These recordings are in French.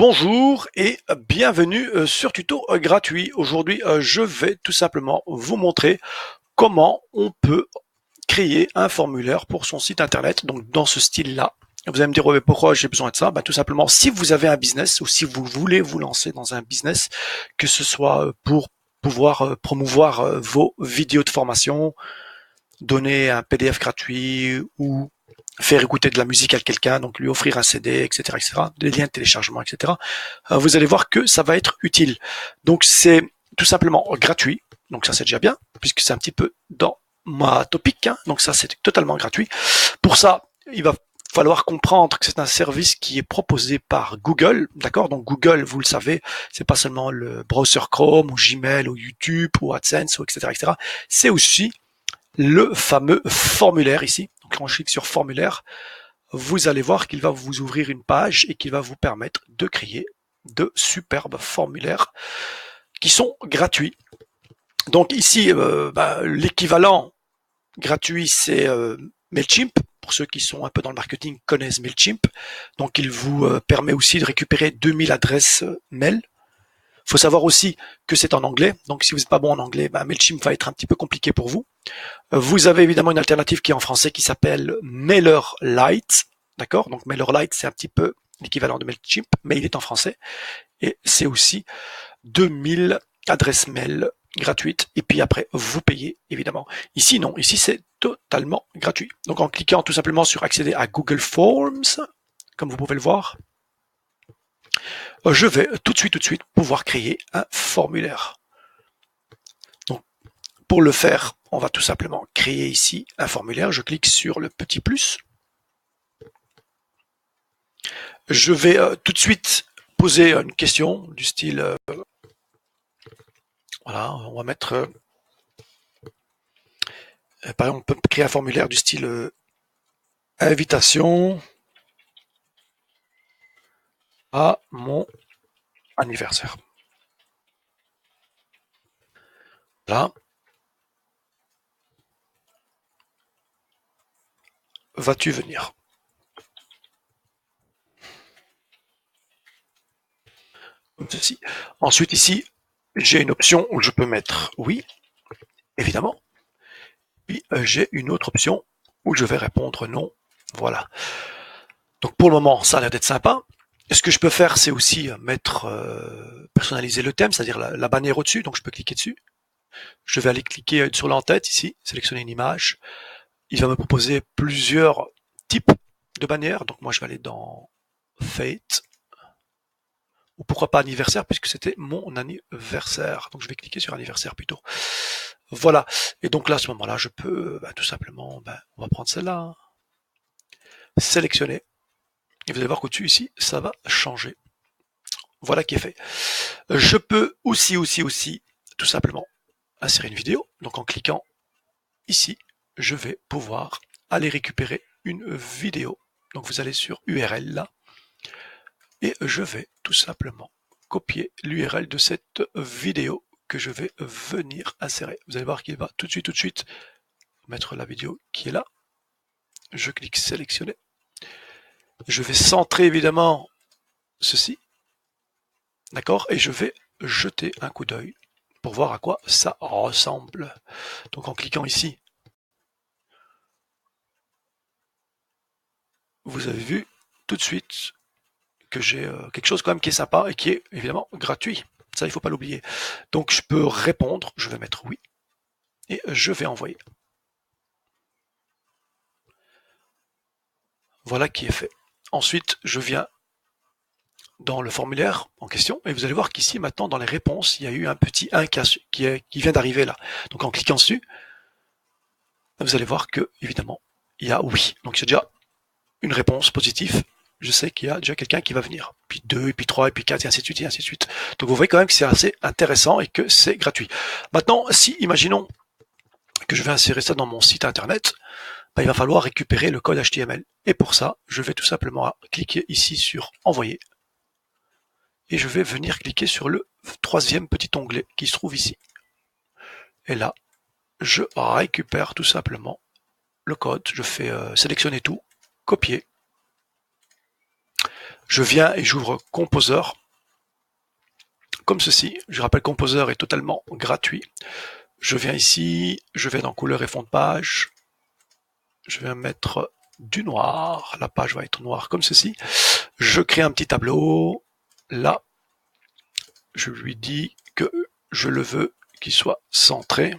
Bonjour et bienvenue sur Tuto gratuit. Aujourd'hui, je vais tout simplement vous montrer comment on peut créer un formulaire pour son site internet, donc dans ce style-là. Vous allez me dire, ouais, mais pourquoi j'ai besoin de ça? Tout simplement, si vous avez un business ou si vous voulez vous lancer dans un business, que ce soit pour pouvoir promouvoir vos vidéos de formation, donner un PDF gratuit ou faire écouter de la musique à quelqu'un, donc lui offrir un CD, etc., etc., des liens de téléchargement, etc., vous allez voir que ça va être utile. Donc c'est tout simplement gratuit, donc ça c'est déjà bien, puisque c'est un petit peu dans ma topic, hein. Donc ça c'est totalement gratuit. Pour ça, il va falloir comprendre que c'est un service qui est proposé par Google, d'accord? Donc Google, vous le savez, c'est pas seulement le browser Chrome ou Gmail ou YouTube ou AdSense ou etc., etc. C'est aussi le fameux formulaire ici. Donc quand je clique sur formulaire, vous allez voir qu'il va vous ouvrir une page et qu'il va vous permettre de créer de superbes formulaires qui sont gratuits. Donc ici, l'équivalent gratuit, c'est Mailchimp. Pour ceux qui sont un peu dans le marketing, connaissent Mailchimp. Donc il vous permet aussi de récupérer 2000 adresses mail. Il faut savoir aussi que c'est en anglais. Donc si vous n'êtes pas bon en anglais, Mailchimp va être un petit peu compliqué pour vous. Vous avez évidemment une alternative qui est en français qui s'appelle MailerLite. D'accord? Donc MailerLite, c'est un petit peu l'équivalent de Mailchimp, mais il est en français. Et c'est aussi 2000 adresses mail gratuites. Et puis après, vous payez, évidemment. Ici, non. Ici, c'est totalement gratuit. Donc en cliquant tout simplement sur accéder à Google Forms, comme vous pouvez le voir, je vais tout de suite pouvoir créer un formulaire. Donc, pour le faire, on va tout simplement créer ici un formulaire. Je clique sur le petit plus. Je vais tout de suite poser une question du style, voilà, on va mettre, par exemple, on peut créer un formulaire du style invitation à mon anniversaire. Là, vas-tu venir? Comme ceci. Ensuite, ici, j'ai une option où je peux mettre oui, évidemment. Puis j'ai une autre option où je vais répondre non. Voilà. Donc pour le moment, ça a l'air d'être sympa. Ce que je peux faire, c'est aussi mettre personnaliser le thème, c'est-à-dire la bannière au-dessus. Donc je peux cliquer dessus. Je vais aller cliquer sur l'entête ici, sélectionner une image. Il va me proposer plusieurs types de bannières. Donc moi, je vais aller dans Fate. Ou pourquoi pas anniversaire, puisque c'était mon anniversaire. Donc je vais cliquer sur anniversaire plutôt. Voilà. Et donc là, à ce moment-là, je peux tout simplement, on va prendre celle-là, sélectionner. Et vous allez voir qu'au-dessus ici, ça va changer. Voilà qui est fait. Je peux aussi, tout simplement, insérer une vidéo. Donc en cliquant ici, je vais pouvoir aller récupérer une vidéo. Donc vous allez sur URL là, et je vais tout simplement copier l'URL de cette vidéo que je vais venir insérer. Vous allez voir qu'il va tout de suite mettre la vidéo qui est là. Je clique sélectionner. Je vais centrer évidemment ceci. D'accord? Et je vais jeter un coup d'œil pour voir à quoi ça ressemble. Donc en cliquant ici, vous avez vu tout de suite que j'ai quelque chose quand même qui est sympa et qui est évidemment gratuit. Ça, il faut pas l'oublier. Donc je peux répondre, je vais mettre oui, et je vais envoyer. Voilà qui est fait. Ensuite, je viens dans le formulaire en question, et vous allez voir qu'ici, maintenant, dans les réponses, il y a eu un petit 1 qui vient d'arriver là. Donc en cliquant dessus, vous allez voir que, évidemment, il y a oui. Donc c'est déjà une réponse positive. Je sais qu'il y a déjà quelqu'un qui va venir. Puis 2, et puis 3, et puis 4, et ainsi de suite, et ainsi de suite. Donc vous voyez quand même que c'est assez intéressant et que c'est gratuit. Maintenant, si, imaginons que je vais insérer ça dans mon site internet, il va falloir récupérer le code HTML. Et pour ça, je vais tout simplement cliquer ici sur envoyer. Et je vais venir cliquer sur le troisième petit onglet qui se trouve ici. Et là, je récupère tout simplement le code. Je fais sélectionner tout, copier. Je viens et j'ouvre Composer, comme ceci. Je rappelle, Composer est totalement gratuit. Je viens ici, je vais dans couleur et fond de page. Je vais mettre du noir. La page va être noire comme ceci. Je crée un petit tableau. Là, je lui dis que je le veux qu'il soit centré.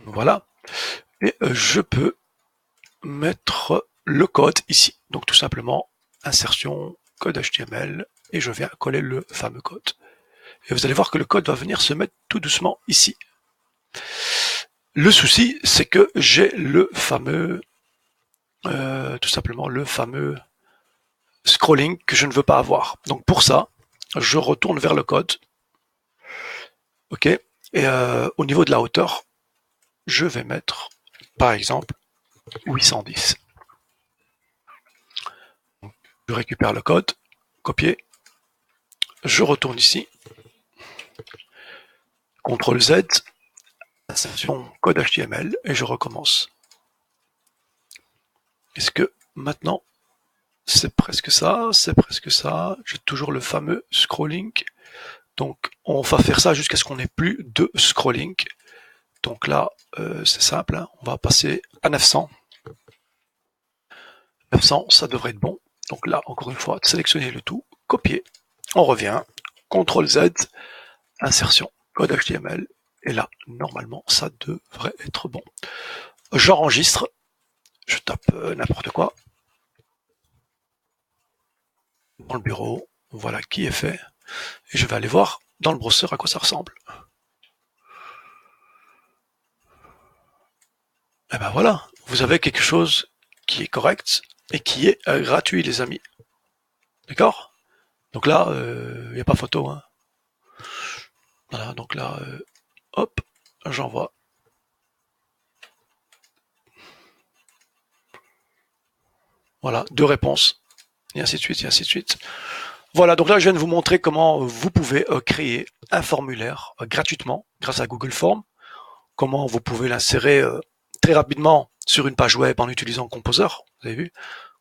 Voilà. Et je peux mettre le code ici. Donc tout simplement, insertion, code HTML, et je viens coller le fameux code. Et vous allez voir que le code va venir se mettre tout doucement ici. Le souci, c'est que j'ai le fameux, tout simplement le fameux scrolling que je ne veux pas avoir. Donc pour ça, je retourne vers le code. OK. Et au niveau de la hauteur, je vais mettre, par exemple, 810. Je récupère le code, copier, je retourne ici, CTRL Z, insertion code HTML, et je recommence. Est-ce que maintenant, c'est presque ça, j'ai toujours le fameux scrolling. Donc on va faire ça jusqu'à ce qu'on n'ait plus de scrolling. Donc là, c'est simple, hein, on va passer à 900. 900, ça devrait être bon. Donc là, encore une fois, sélectionner le tout, copier, on revient, CTRL Z, insertion, code HTML, et là, normalement, ça devrait être bon. J'enregistre, je tape n'importe quoi, dans le bureau, voilà qui est fait, et je vais aller voir dans le browser à quoi ça ressemble. Et ben voilà, vous avez quelque chose qui est correct et qui est gratuit, les amis. D'accord? Donc là, il n'y a pas photo. Hein. Voilà, donc là, hop, j'envoie. Voilà, 2 réponses, et ainsi de suite, et ainsi de suite. Voilà, donc là, je viens de vous montrer comment vous pouvez créer un formulaire gratuitement grâce à Google Forms, comment vous pouvez l'insérer très rapidement sur une page web en utilisant Composer, vous avez vu.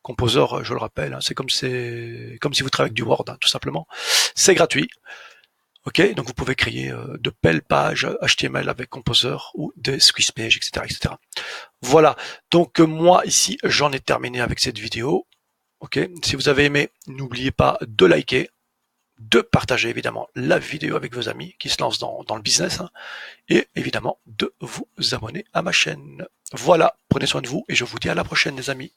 Composer, je le rappelle, hein, c'est comme si vous travaillez avec du Word, hein, tout simplement. C'est gratuit. Ok, donc vous pouvez créer de belles pages HTML avec Composer ou des squeeze pages, etc., etc. Voilà. Donc moi ici, j'en ai terminé avec cette vidéo. Ok. Si vous avez aimé, n'oubliez pas de liker, de partager évidemment la vidéo avec vos amis qui se lancent dans le business, hein, et évidemment de vous abonner à ma chaîne. Voilà. Prenez soin de vous et je vous dis à la prochaine, les amis.